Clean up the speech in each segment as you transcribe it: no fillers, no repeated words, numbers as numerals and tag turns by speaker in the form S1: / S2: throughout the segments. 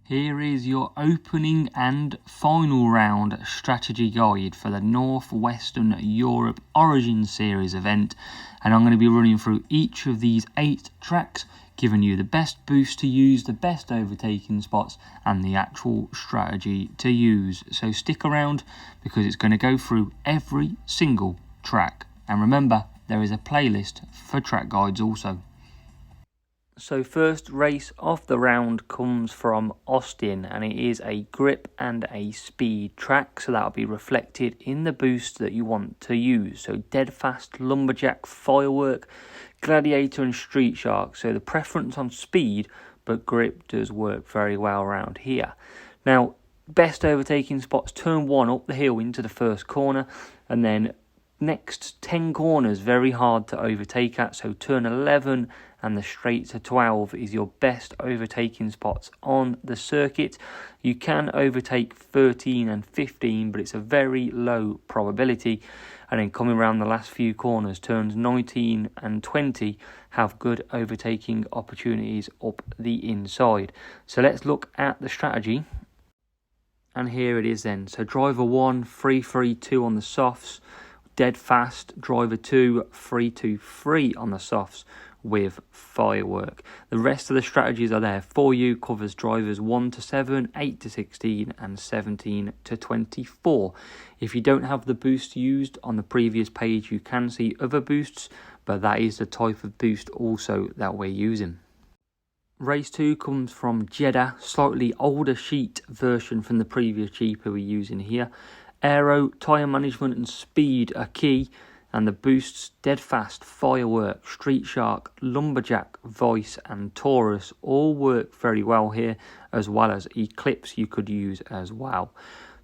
S1: Here is your opening and final round strategy guide for the Northwestern Europe Origin Series event, and I'm going to be running through each of these 8 tracks, giving you the best boost to use, the best overtaking spots and the actual strategy to use. So stick around because it's going to go through every single track, and remember there is a playlist for track guides also. So first race of the round comes from Austin, and it is a grip and a speed track, so that'll be reflected in the boost that you want to use. So dead fast, lumberjack, firework, gladiator and street shark. So the preference on speed, but grip does work very well around here. Now best overtaking spots, turn 1 up the hill into the first corner, and then next 10 corners very hard to overtake at, so turn 11 and the straight to 12 is your best overtaking spots on the circuit. You can overtake 13 and 15, but it's a very low probability. And then coming around the last few corners, turns 19 and 20 have good overtaking opportunities up the inside. So let's look at the strategy. And here it is then. So driver 1, 3-3-2 on the softs. Dead fast, driver 2, 3-2-3 on the softs with firework. The rest of the strategies are there for you, covers drivers 1-7, 8-16 and 17-24. If you don't have the boost used on the previous page, you can see other boosts, but that is the type of boost also that we're using. Race 2 comes from Jeddah, slightly older sheet version from the previous cheaper we're using here. Aero, tyre management and speed are key, and the boosts dead fast, firework, street shark, lumberjack, voice and taurus all work very well here, as well as eclipse you could use as well.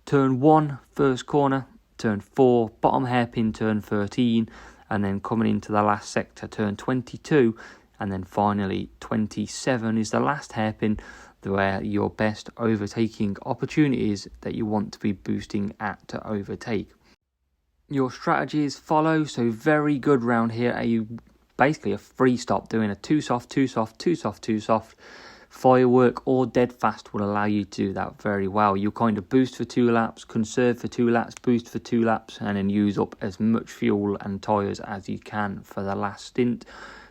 S1: Turn 1 first corner, turn 4 bottom hairpin, turn 13, and then coming into the last sector, turn 22, and then finally 27 is the last hairpin, where your best overtaking opportunities that you want to be boosting at to overtake. Your strategies follow, so very good round here. Basically a free stop, doing a 2 soft, 2 soft, 2 soft, 2 soft. Firework or dead fast will allow you to do that very well. You'll kind of boost for 2 laps, conserve for 2 laps, boost for 2 laps, and then use up as much fuel and tyres as you can for the last stint.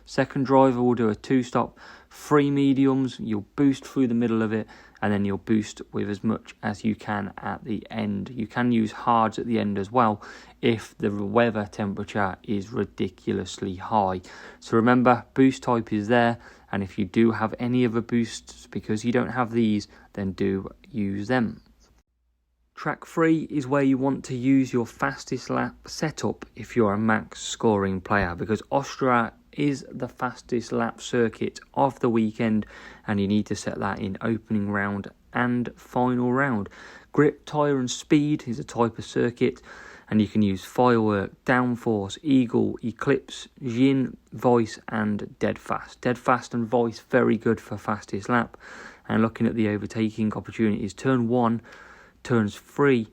S1: Second driver will do a 2 stop, 3 mediums, you'll boost through the middle of it, and then you'll boost with as much as you can at the end. You can use hards at the end as well if the weather temperature is ridiculously high. So remember, boost type is there, and if you do have any other boosts because you don't have these, then do use them. Track 3 is where you want to use your fastest lap setup if you're a max scoring player, because AUSTRIA is the fastest lap circuit of the weekend, and you need to set that in opening round and final round. Grip, tyre and speed is a type of circuit, and you can use firework, downforce, eagle, eclipse, Jin, voice and dead fast. Dead fast and voice very good for fastest lap. And looking at the overtaking opportunities, turn 1, turns 3,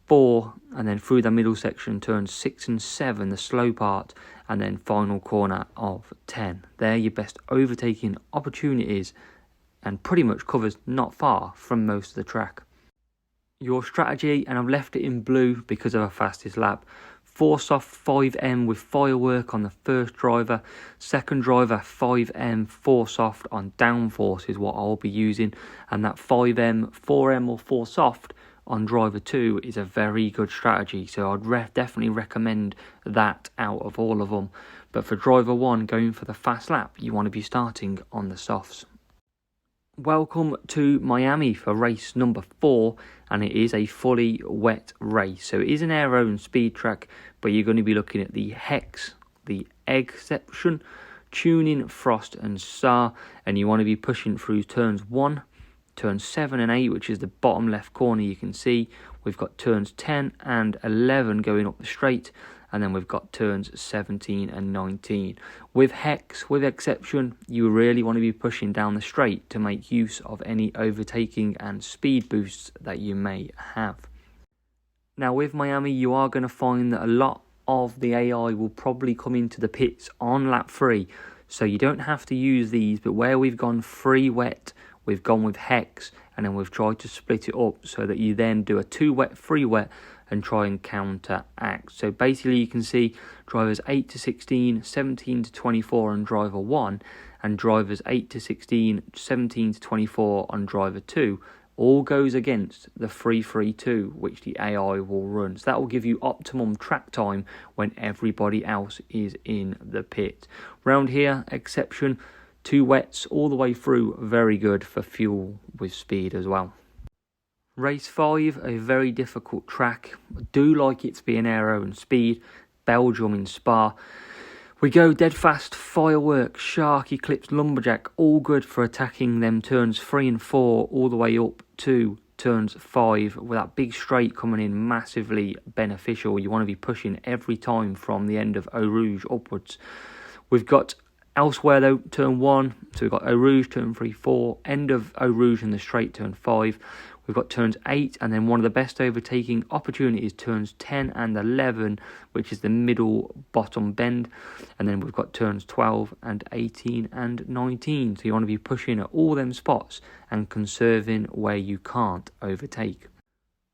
S1: 4, and then through the middle section, turns 6 and 7, the slow part, and then final corner of 10. They're your best overtaking opportunities, and pretty much covers not far from most of the track. Your strategy, and I've left it in blue because of a fastest lap. 4 soft 5M with firework on the first driver. Second driver 5M 4 soft on downforce is what I'll be using, and that 5M 4M or 4 soft on driver 2 is a very good strategy, so I'd definitely recommend that out of all of them. But for driver 1 going for the fast lap, you want to be starting on the softs. Welcome to Miami for race number 4, and it is a fully wet race. So it is an aero and speed track, but you're going to be looking at the hex, the exception, tuning, frost and star, and you want to be pushing through turns 1, turns 7 and 8, which is the bottom left corner you can see. We've got turns 10 and 11 going up the straight, and then we've got turns 17 and 19. With hex, with exception, you really want to be pushing down the straight to make use of any overtaking and speed boosts that you may have. Now with Miami, you are going to find that a lot of the AI will probably come into the pits on lap 3, so you don't have to use these, but where we've gone free wet, we've gone with hex, and then we've tried to split it up so that you then do a 2 wet, 3 wet, and try and counteract. So basically you can see drivers 8 to 16, 17 to 24 on driver 1, and drivers 8 to 16, 17 to 24 on driver 2 all goes against the 3-3-2 which the AI will run. So that will give you optimum track time when everybody else is in the pit. Round here, exception, 2 wets all the way through, very good for fuel with speed as well. Race 5, a very difficult track. I do like it to be an aero and speed. Belgium in Spa. We go dead fast, fireworks, shark, eclipse, lumberjack, all good for attacking them turns 3 and 4 all the way up to turns 5, with that big straight coming in massively beneficial. You want to be pushing every time from the end of Eau Rouge upwards. We've got elsewhere though, turn 1, so we've got Eau Rouge, turn 3, 4, end of Eau Rouge in the straight, turn 5. We've got turns 8, and then one of the best overtaking opportunities, turns 10 and 11, which is the middle bottom bend. And then we've got turns 12 and 18 and 19. So you want to be pushing at all them spots and conserving where you can't overtake.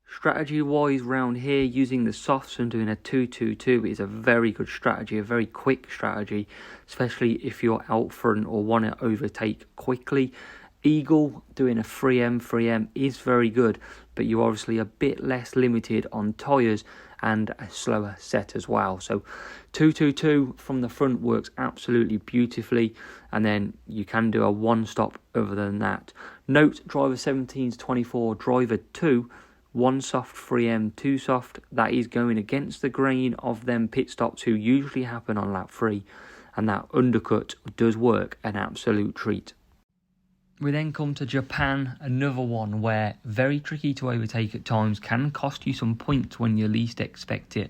S1: Strategy-wise round here, using the softs and doing a 2-2-2 is a very good strategy, a very quick strategy, especially if you're out front or want to overtake quickly. Eagle doing a 3M is very good, but you're obviously a bit less limited on tyres and a slower set as well. So 2-2-2 from the front works absolutely beautifully, and then you can do a 1 stop other than that. Note, driver 17 to 24, driver 2, 1 soft 3M, 2 soft. That is going against the grain of them pit stops who usually happen on lap 3, and that undercut does work an absolute treat. We then come to Japan, another one where very tricky to overtake at times, can cost you some points when you least expect it.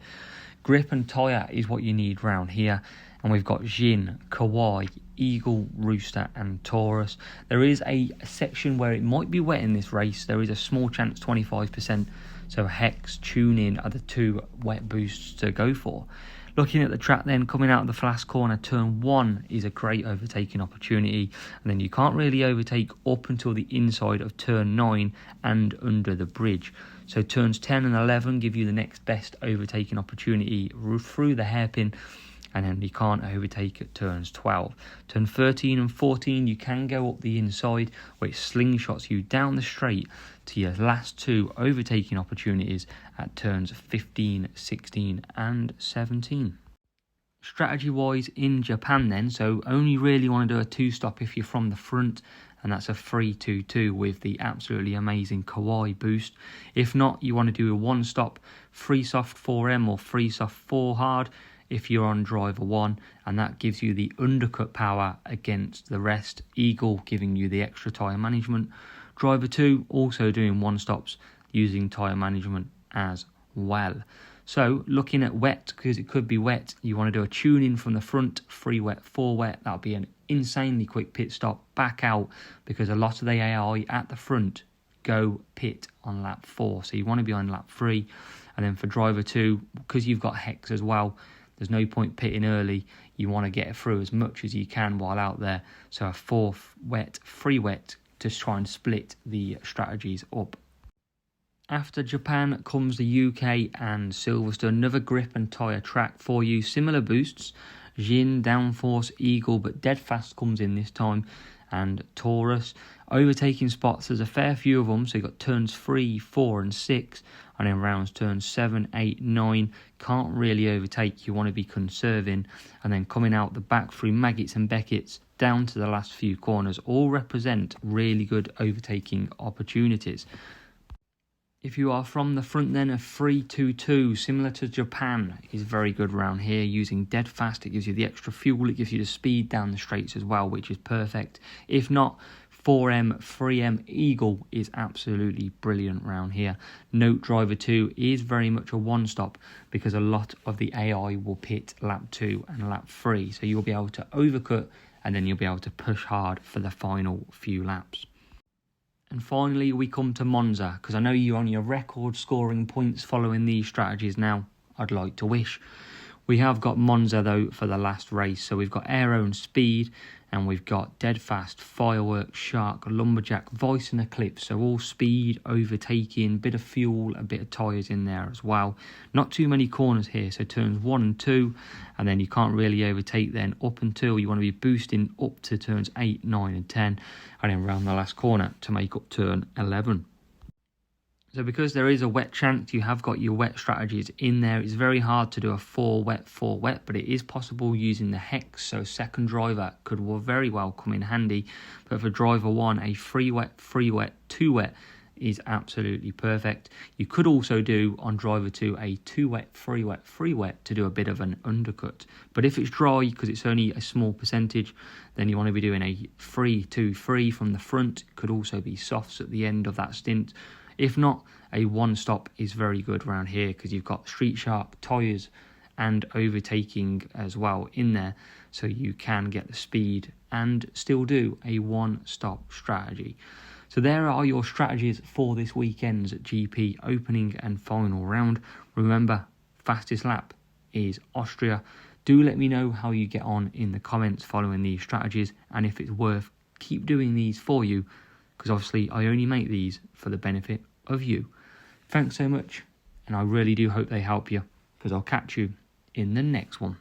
S1: Grip and tyre is what you need round here, and we've got Jin, Kauai, Eagle, Rooster and Taurus. There is a section where it might be wet in this race. There is a small chance, 25%, so Hex, Tune In are the 2 wet boosts to go for. Looking at the track then, coming out of the last corner, turn 1 is a great overtaking opportunity, and then you can't really overtake up until the inside of turn 9 and under the bridge. So turns 10 and 11 give you the next best overtaking opportunity through the hairpin, and then you can't overtake at turns 12. Turn 13 and 14 you can go up the inside, which slingshots you down the straight to your last 2 overtaking opportunities at turns 15, 16 and 17. Strategy wise in Japan then, so only really want to do a 2 stop if you're from the front, and that's a 3-2-2 with the absolutely amazing Kauai boost. If not, you want to do a 1 stop, 3 soft 4M or 3 soft 4 hard if you're on driver 1, and that gives you the undercut power against the rest. Eagle giving you the extra tyre management. Driver 2 also doing 1 stops using tyre management as well. So looking at wet, because it could be wet, you want to do a tune in from the front, 3 wet, 4 wet. That'll be an insanely quick pit stop, back out, because a lot of the AI at the front go pit on lap 4. So you want to be on lap 3. And then for driver 2, because you've got Hex as well, there's no point pitting early. You want to get it through as much as you can while out there. So a 4 wet, 3 wet to try and split the strategies up. After Japan comes the UK and Silverstone, another grip and tyre track for you. Similar boosts, Jin, Downforce, Eagle, but dead fast comes in this time, and Taurus. Overtaking spots, there's a fair few of them, so you've got turns 3, 4 and 6, and then rounds turns 7, 8, 9. Can't really overtake, you want to be conserving, and then coming out the back through Maggots and Beckett's down to the last few corners all represent really good overtaking opportunities. If you are from the front then, a 3-2-2, similar to Japan, is very good round here, using dead fast. It gives you the extra fuel, it gives you the speed down the straights as well, which is perfect. If not, 4M, 3M Eagle is absolutely brilliant round here. Note, driver 2 is very much a 1 stop because a lot of the AI will pit lap 2 and lap 3. So you'll be able to overcut and then you'll be able to push hard for the final few laps. And finally, we come to Monza, because I know you're on your record scoring points following these strategies now. I'd like to wish. We have got Monza, though, for the last race. So we've got aero and speed, And we've got Dead Fast, Fireworks, Shark, Lumberjack, Vice and Eclipse. So all speed, overtaking, bit of fuel, a bit of tyres in there as well. Not too many corners here, so turns 1 and 2, and then you can't really overtake then up until you want to be boosting up to turns 8, 9 and 10, and then round the last corner to make up turn 11. So because there is a wet chance, you have got your wet strategies in there. It's very hard to do a 4 wet, but it is possible using the hex. So second driver could very well come in handy. But for driver 1, a 3 wet, 2 wet is absolutely perfect. You could also do on driver 2 a 2 wet, 3 wet to do a bit of an undercut. But if it's dry, because it's only a small percentage, then you want to be doing a 3, 2, 3 from the front. Could also be softs at the end of that stint. If not, a 1 stop is very good around here because you've got Street Shark, tyres and overtaking as well in there. So you can get the speed and still do a 1 stop strategy. So there are your strategies for this weekend's GP opening and final round. Remember, fastest lap is Austria. Do let me know how you get on in the comments following these strategies, and if it's worth keep doing these for you, because obviously I only make these for the benefit of you. Thanks so much, and I really do hope they help you, because I'll catch you in the next one.